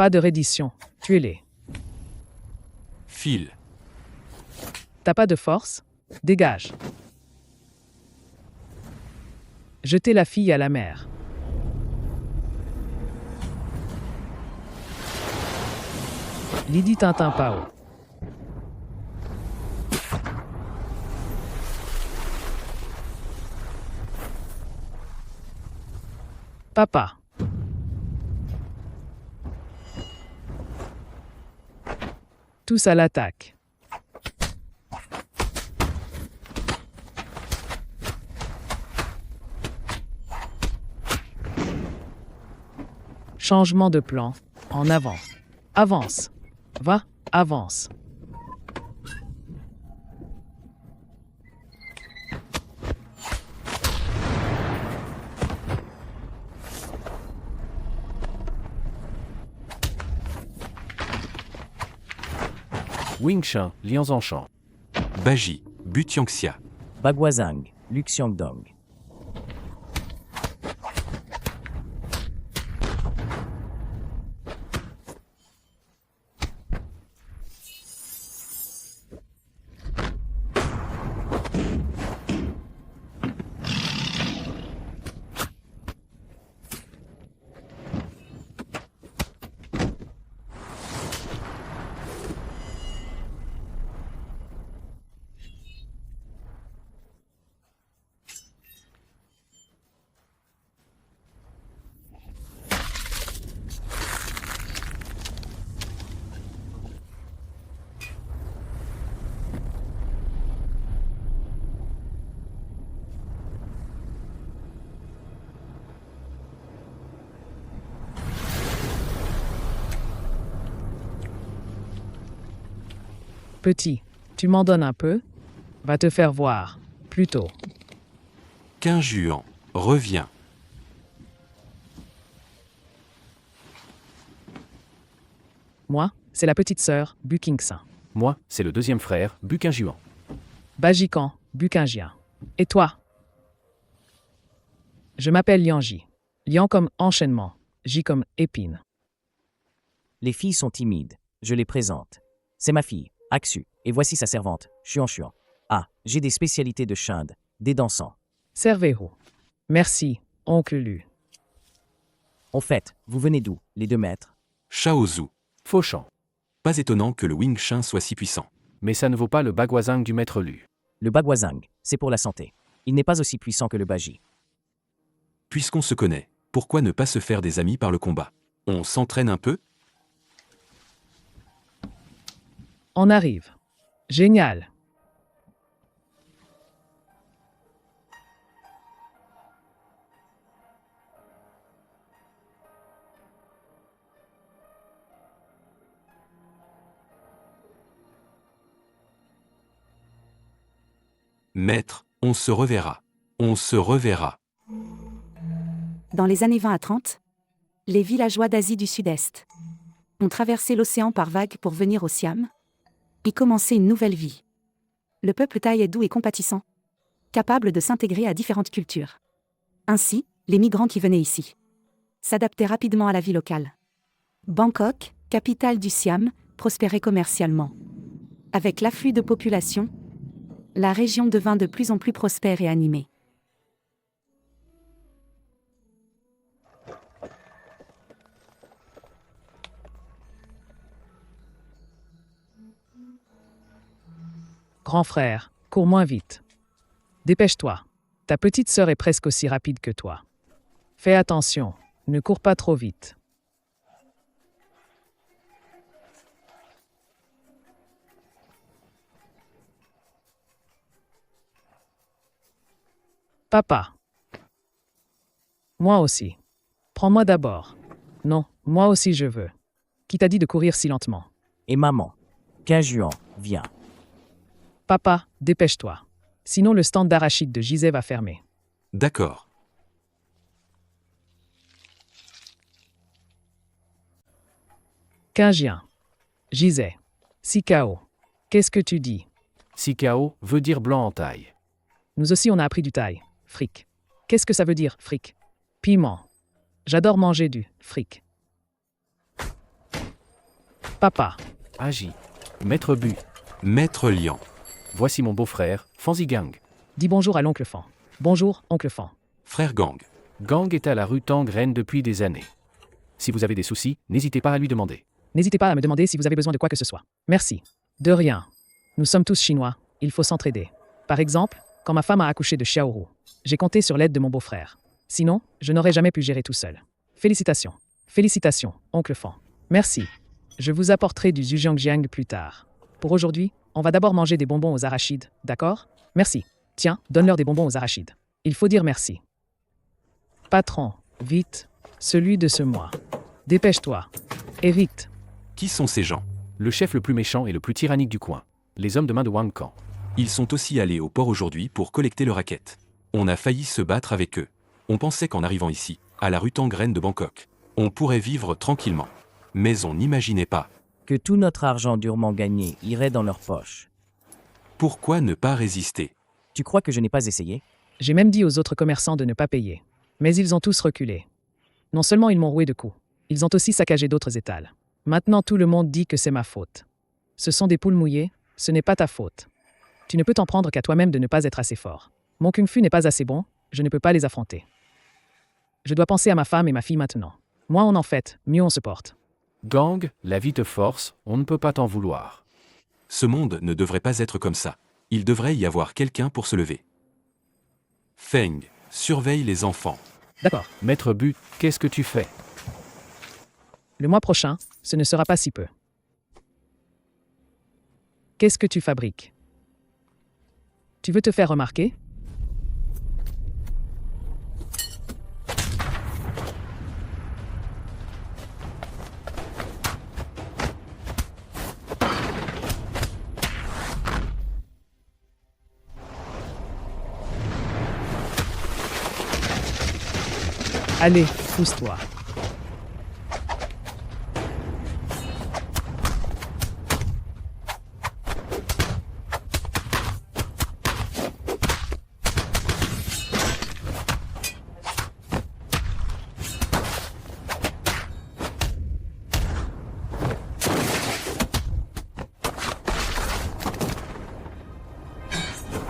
Pas de reddition. Tuez-les. File. T'as pas de force? Dégage. Jetez la fille à la mer. Lydie Tintin Pao. Papa. Tous à l'attaque. Changement de plan. En avant. Avance. Va, avance. Wing Chun, Lians en Champ. Baji, Butiangxia. Baguazhang, Luxiangdong. Petit, tu m'en donnes un peu? Va te faire voir. Plutôt. Quinjuan, reviens. Moi, c'est la petite sœur, Bukingsan. Moi, c'est le deuxième frère, Bukinjuan. Bajikan, Bukingien. Et toi? Je m'appelle Lianji. Lian comme enchaînement, J comme épine. Les filles sont timides. Je les présente. C'est ma fille, Aksu, et voici sa servante, Chuan. Ah, j'ai des spécialités de Chinde, des dansants. Servez-vous. Merci, oncle Lu. Au fait, vous venez d'où, les 2 maîtres? Shaozu. Fauchamp. Pas étonnant que le Wing Chun soit si puissant. Mais ça ne vaut pas le Baguazhang du maître Lu. Le Baguazhang, c'est pour la santé. Il n'est pas aussi puissant que le Baji. Puisqu'on se connaît, pourquoi ne pas se faire des amis par le combat? On s'entraîne un peu? On arrive. Génial. Maître, on se reverra. On se reverra. Dans les années 20 à 30, les villageois d'Asie du Sud-Est ont traversé l'océan par vagues pour venir au Siam, y commencer une nouvelle vie. Le peuple thaï est doux et compatissant, capable de s'intégrer à différentes cultures. Ainsi, les migrants qui venaient ici s'adaptaient rapidement à la vie locale. Bangkok, capitale du Siam, prospérait commercialement. Avec l'afflux de population, la région devint de plus en plus prospère et animée. Grand frère, cours moins vite. Dépêche-toi. Ta petite sœur est presque aussi rapide que toi. Fais attention, ne cours pas trop vite. Papa. Moi aussi. Prends-moi d'abord. Non, moi aussi je veux. Qui t'a dit de courir si lentement? Et maman, Quinjuan, viens. Papa, dépêche-toi. Sinon le stand d'arachide de Gizeh va fermer. D'accord. Quinjien. Gizeh. Sikao. Qu'est-ce que tu dis? Sikao veut dire blanc en taille. Nous aussi on a appris du thaï. Fric. Qu'est-ce que ça veut dire, fric? Piment. J'adore manger du fric. Papa. Agi. Maître Bu. Maître Lian. Voici mon beau-frère, Fanzi Gang. Dis bonjour à l'oncle Fan. Bonjour, oncle Fan. Frère Gang. Gang est à la rue Tangraine depuis des années. Si vous avez des soucis, n'hésitez pas à lui demander. N'hésitez pas à me demander si vous avez besoin de quoi que ce soit. Merci. De rien. Nous sommes tous chinois, il faut s'entraider. Par exemple, quand ma femme a accouché de Xiaoru, j'ai compté sur l'aide de mon beau-frère. Sinon, je n'aurais jamais pu gérer tout seul. Félicitations. Félicitations, oncle Fan. Merci. Je vous apporterai du zhujiangjiang plus tard. Pour aujourd'hui, on va d'abord manger des bonbons aux arachides, d'accord? Merci. Tiens, donne-leur des bonbons aux arachides. Il faut dire merci. Patron, vite, celui de ce mois. Dépêche-toi. Et vite. Qui sont ces gens? Le chef le plus méchant et le plus tyrannique du coin. Les hommes de main de Wang Kan. Ils sont aussi allés au port aujourd'hui pour collecter le racket. On a failli se battre avec eux. On pensait qu'en arrivant ici, à la rue Tangraine de Bangkok, on pourrait vivre tranquillement. Mais on n'imaginait pas. Que tout notre argent durement gagné irait dans leurs poches. Pourquoi ne pas résister? Tu crois que je n'ai pas essayé? J'ai même dit aux autres commerçants de ne pas payer. Mais ils ont tous reculé. Non seulement ils m'ont roué de coups, ils ont aussi saccagé d'autres étals. Maintenant tout le monde dit que c'est ma faute. Ce sont des poules mouillées, ce n'est pas ta faute. Tu ne peux t'en prendre qu'à toi-même de ne pas être assez fort. Mon kung-fu n'est pas assez bon, je ne peux pas les affronter. Je dois penser à ma femme et ma fille maintenant. Moins on en fait, mieux on se porte. Gang, la vie te force, on ne peut pas t'en vouloir. Ce monde ne devrait pas être comme ça. Il devrait y avoir quelqu'un pour se lever. Feng, surveille les enfants. D'accord. Maître Bu, qu'est-ce que tu fais? Le mois prochain, ce ne sera pas si peu. Qu'est-ce que tu fabriques? Tu veux te faire remarquer? Allez, pousse-toi.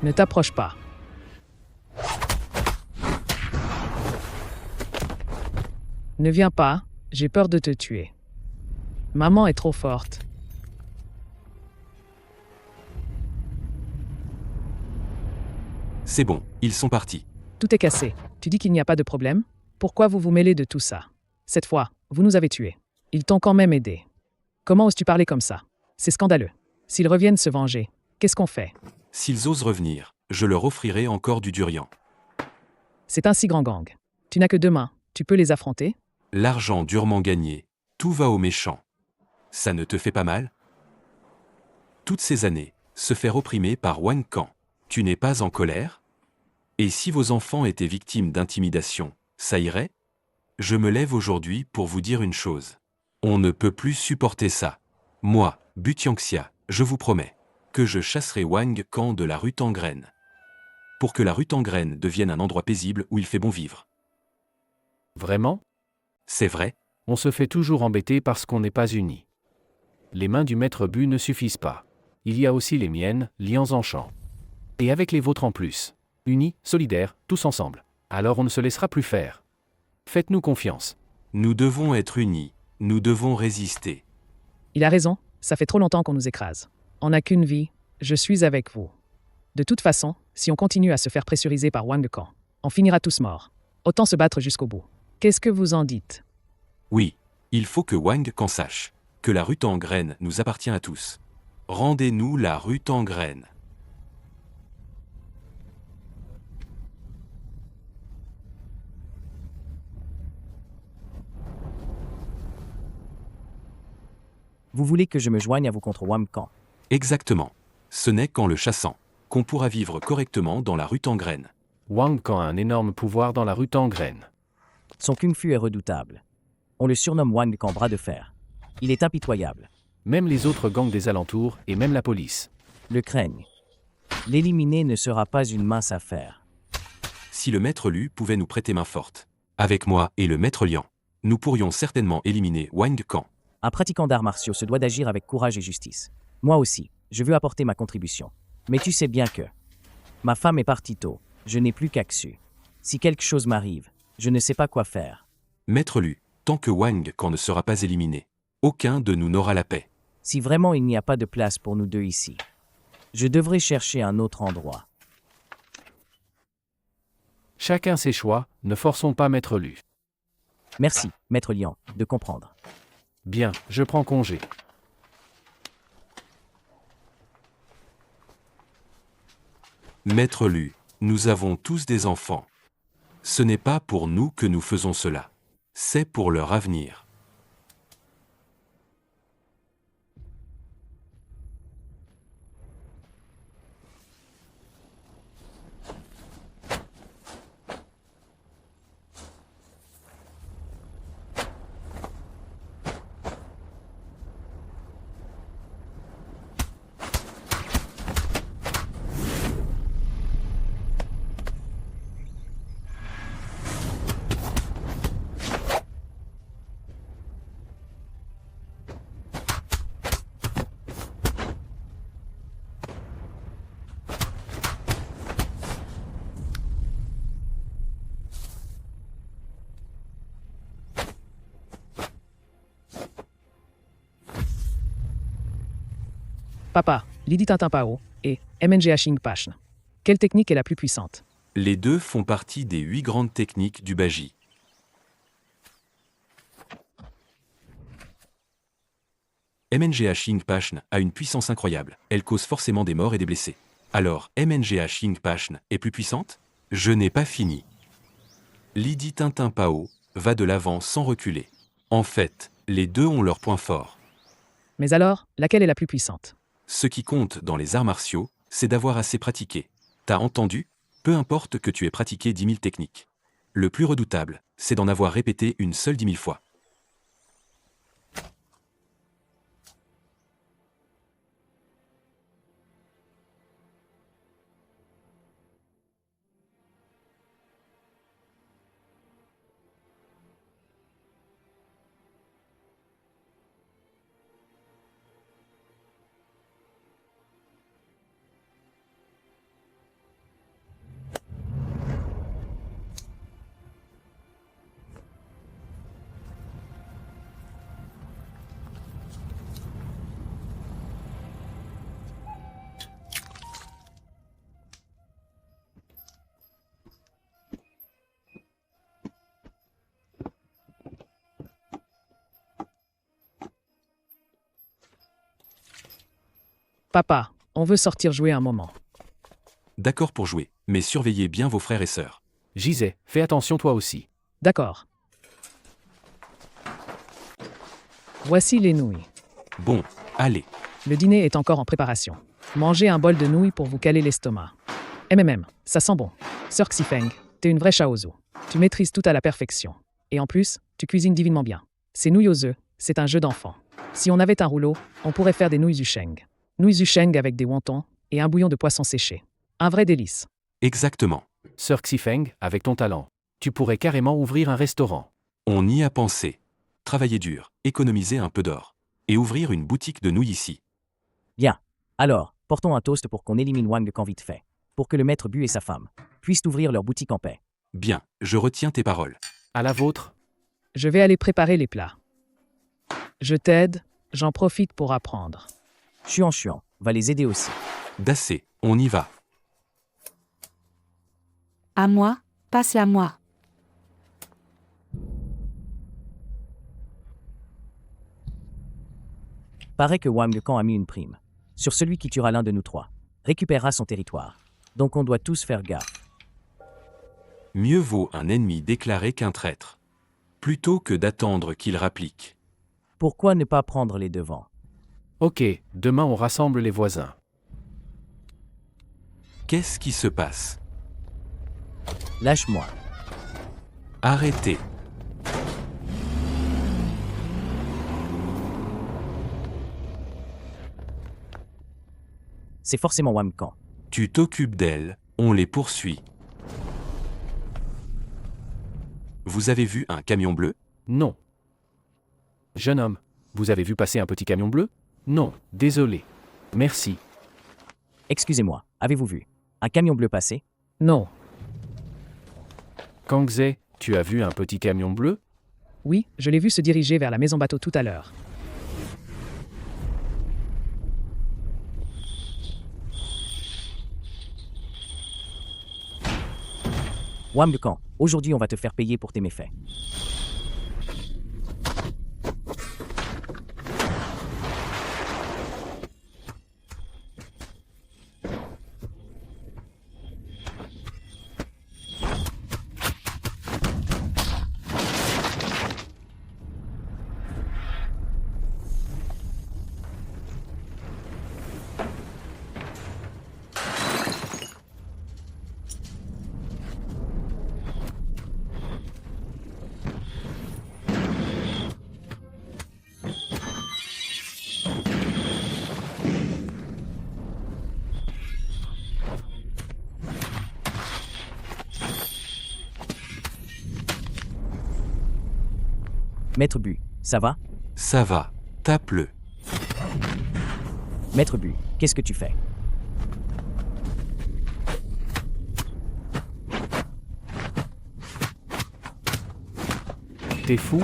Ne t'approche pas. Ne viens pas, j'ai peur de te tuer. Maman est trop forte. C'est bon, ils sont partis. Tout est cassé. Tu dis qu'il n'y a pas de problème? Pourquoi vous vous mêlez de tout ça? Cette fois, vous nous avez tués. Ils t'ont quand même aidé. Comment oses-tu parler comme ça? C'est scandaleux. S'ils reviennent se venger, qu'est-ce qu'on fait? S'ils osent revenir, je leur offrirai encore du durian. C'est un si grand gang. Tu n'as que 2 mains, tu peux les affronter? L'argent durement gagné, tout va aux méchants. Ça ne te fait pas mal? Toutes ces années, se faire opprimer par Wang Kan, tu n'es pas en colère? Et si vos enfants étaient victimes d'intimidation, ça irait? Je me lève aujourd'hui pour vous dire une chose. On ne peut plus supporter ça. Moi, Bu Tianxia, je vous promets que je chasserai Wang Kan de la rue Tangraine. Pour que la rue Tangraine devienne un endroit paisible où il fait bon vivre. Vraiment? C'est vrai? On se fait toujours embêter parce qu'on n'est pas unis. Les mains du maître Bu ne suffisent pas. Il y a aussi les miennes, liens en champ. Et avec les vôtres en plus. Unis, solidaires, tous ensemble. Alors on ne se laissera plus faire. Faites-nous confiance. Nous devons être unis, nous devons résister. Il a raison, ça fait trop longtemps qu'on nous écrase. On n'a qu'une vie, je suis avec vous. De toute façon, si on continue à se faire pressuriser par Wang Kan, on finira tous morts. Autant se battre jusqu'au bout. Qu'est-ce que vous en dites? Oui, il faut que Wang Kan sache que la rue Tangraine nous appartient à tous. Rendez-nous la rue Tangraine. Vous voulez que je me joigne à vous contre Wang Kan? Exactement. Ce n'est qu'en le chassant qu'on pourra vivre correctement dans la rue Tangraine. Wang Kan a un énorme pouvoir dans la rue Tangraine. Son kung-fu est redoutable. On le surnomme Wang Kan bras de fer. Il est impitoyable. Même les autres gangs des alentours et même la police. Le craignent. L'éliminer ne sera pas une mince affaire. Si le maître Lu pouvait nous prêter main forte, avec moi et le maître Lian, nous pourrions certainement éliminer Wang Kan. Un pratiquant d'arts martiaux se doit d'agir avec courage et justice. Moi aussi, je veux apporter ma contribution. Mais tu sais bien que... Ma femme est partie tôt. Je n'ai plus qu'Axu. Si quelque chose m'arrive, je ne sais pas quoi faire. Maître Lu, tant que Wang Kang ne sera pas éliminé, aucun de nous n'aura la paix. Si vraiment il n'y a pas de place pour nous deux ici, je devrais chercher un autre endroit. Chacun ses choix, ne forçons pas Maître Lu. Merci, Maître Lian, de comprendre. Bien, je prends congé. Maître Lu, nous avons tous des enfants. Ce n'est pas pour nous que nous faisons cela. C'est pour leur avenir. Papa, Lidi Tintin Pao et MNGA Xing Pashn. Quelle technique est la plus puissante? Les deux font partie des 8 grandes techniques du Baji. MNGA Xing Pashn a une puissance incroyable. Elle cause forcément des morts et des blessés. Alors, MNGA Xing Pashn est plus puissante? Je n'ai pas fini. Lidi Tintin Pao va de l'avant sans reculer. En fait, les deux ont leurs points forts. Mais alors, laquelle est la plus puissante? Ce qui compte dans les arts martiaux, c'est d'avoir assez pratiqué. T'as entendu? Peu importe que tu aies pratiqué 10 000 techniques. Le plus redoutable, c'est d'en avoir répété une seule 10 000 fois. Papa, on veut sortir jouer un moment. D'accord pour jouer, mais surveillez bien vos frères et sœurs. Gisais, fais attention toi aussi. D'accord. Voici les nouilles. Bon, allez. Le dîner est encore en préparation. Mangez un bol de nouilles pour vous caler l'estomac. Ça sent bon. Sœur Xifeng, t'es une vraie Shaozu. Tu maîtrises tout à la perfection. Et en plus, tu cuisines divinement bien. Ces nouilles aux œufs, c'est un jeu d'enfant. Si on avait un rouleau, on pourrait faire des nouilles Yusheng. Nouilles Yusheng avec des wontons et un bouillon de poisson séché. Un vrai délice. Exactement. Sœur Xifeng, avec ton talent, tu pourrais carrément ouvrir un restaurant. On y a pensé. Travailler dur, économiser un peu d'or. Et ouvrir une boutique de nouilles ici. Bien. Alors, portons un toast pour qu'on élimine Wang Kang vite fait. Pour que le maître Bu et sa femme puissent ouvrir leur boutique en paix. Bien, je retiens tes paroles. À la vôtre. Je vais aller préparer les plats. Je t'aide, j'en profite pour apprendre. Chuan va les aider aussi. D'assez, on y va. À moi, passe-la moi. Paraît que Wang Kang a mis une prime sur celui qui tuera l'un de nous trois. Récupérera son territoire. Donc on doit tous faire gaffe. Mieux vaut un ennemi déclaré qu'un traître. Plutôt que d'attendre qu'il rapplique. Pourquoi ne pas prendre les devants? Ok, demain on rassemble les voisins. Qu'est-ce qui se passe? Lâche-moi. Arrêtez. C'est forcément Wang Kang. Tu t'occupes d'elle, on les poursuit. Vous avez vu un camion bleu? Non. Jeune homme, Vous avez vu passer un petit camion bleu? Non, désolé. Merci. Excusez-moi, avez-vous vu un camion bleu passer? Non. Kangze, tu as vu un petit camion bleu? Oui, je l'ai vu se diriger vers la maison bateau tout à l'heure. Wang, aujourd'hui on va te faire payer pour tes méfaits. Maître Bu, ça va? Ça va, tape-le. Maître Bu, qu'est-ce que tu fais? T'es fou?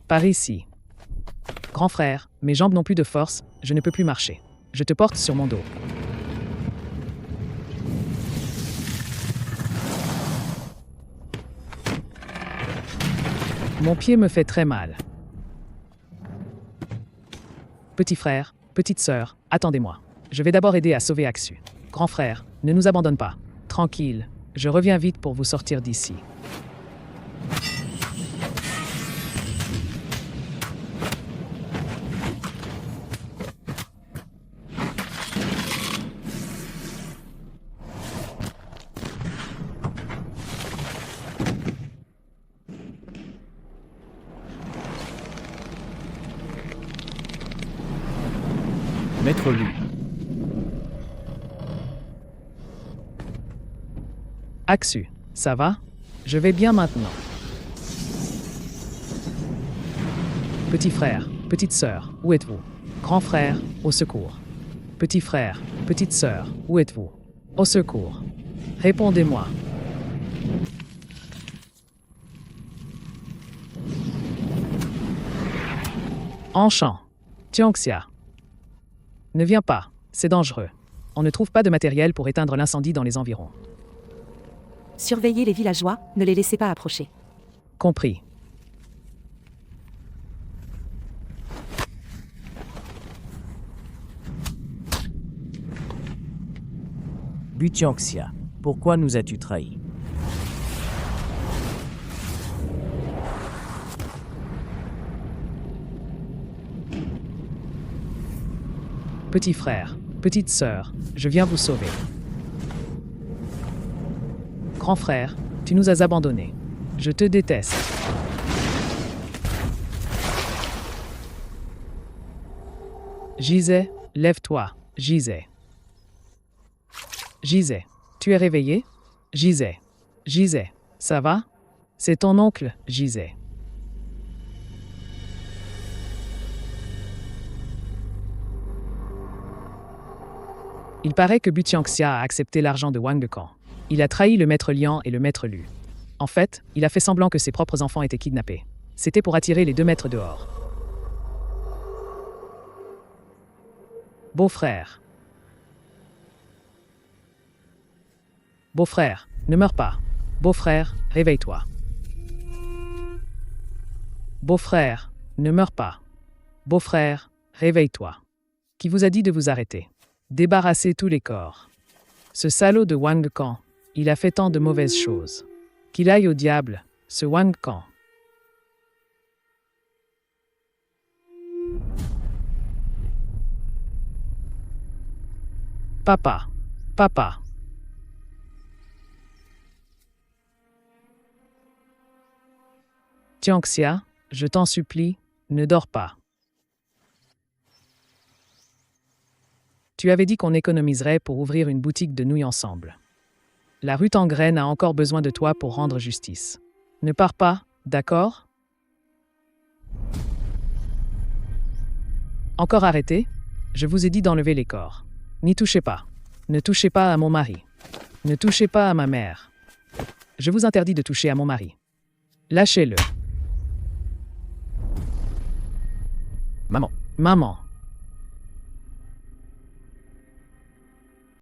Par ici. Grand frère, mes jambes n'ont plus de force, je ne peux plus marcher. Je te porte sur mon dos. Mon pied me fait très mal. Petit frère, petite sœur, attendez-moi. Je vais d'abord aider à sauver Aksu. Grand frère, ne nous abandonne pas. Tranquille, je reviens vite pour vous sortir d'ici. Maître Lu. Aksu, ça va? Je vais bien maintenant. Petit frère, petite sœur, où êtes-vous? Grand frère, au secours. Petit frère, petite sœur, où êtes-vous? Au secours. Répondez-moi. Enchant. Tiongxia. Ne viens pas, c'est dangereux. On ne trouve pas de matériel pour éteindre l'incendie dans les environs. Surveillez les villageois, ne les laissez pas approcher. Compris. Bu Tiongxia, pourquoi nous as-tu trahis? Petit frère, petite sœur, je viens vous sauver. Grand frère, tu nous as abandonnés. Je te déteste. Gisais, lève-toi, Gisais. Gisais, tu es réveillé? Gisais, Gisais, ça va? C'est ton oncle, Gisais. Il paraît que Bu Tiongxia a accepté l'argent de Wang Decan. Il a trahi le maître Lian et le maître Lu. En fait, il a fait semblant que ses propres enfants étaient kidnappés. C'était pour attirer les deux maîtres dehors. Beau-frère. Beau-frère, ne meurs pas. Beau-frère, réveille-toi. Beau-frère, ne meurs pas. Beau-frère, réveille-toi. Qui vous a dit de vous arrêter? Débarrassez tous les corps. Ce salaud de Wang Kang, il a fait tant de mauvaises choses. Qu'il aille au diable, ce Wang Kang. Papa, papa. Tianxia, je t'en supplie, ne dors pas. Tu avais dit qu'on économiserait pour ouvrir une boutique de nouilles ensemble. La rue Tangraine a encore besoin de toi pour rendre justice. Ne pars pas, d'accord? Encore arrêté? Je vous ai dit d'enlever les corps. N'y touchez pas. Ne touchez pas à mon mari. Ne touchez pas à ma mère. Je vous interdis de toucher à mon mari. Lâchez-le. Maman. Maman.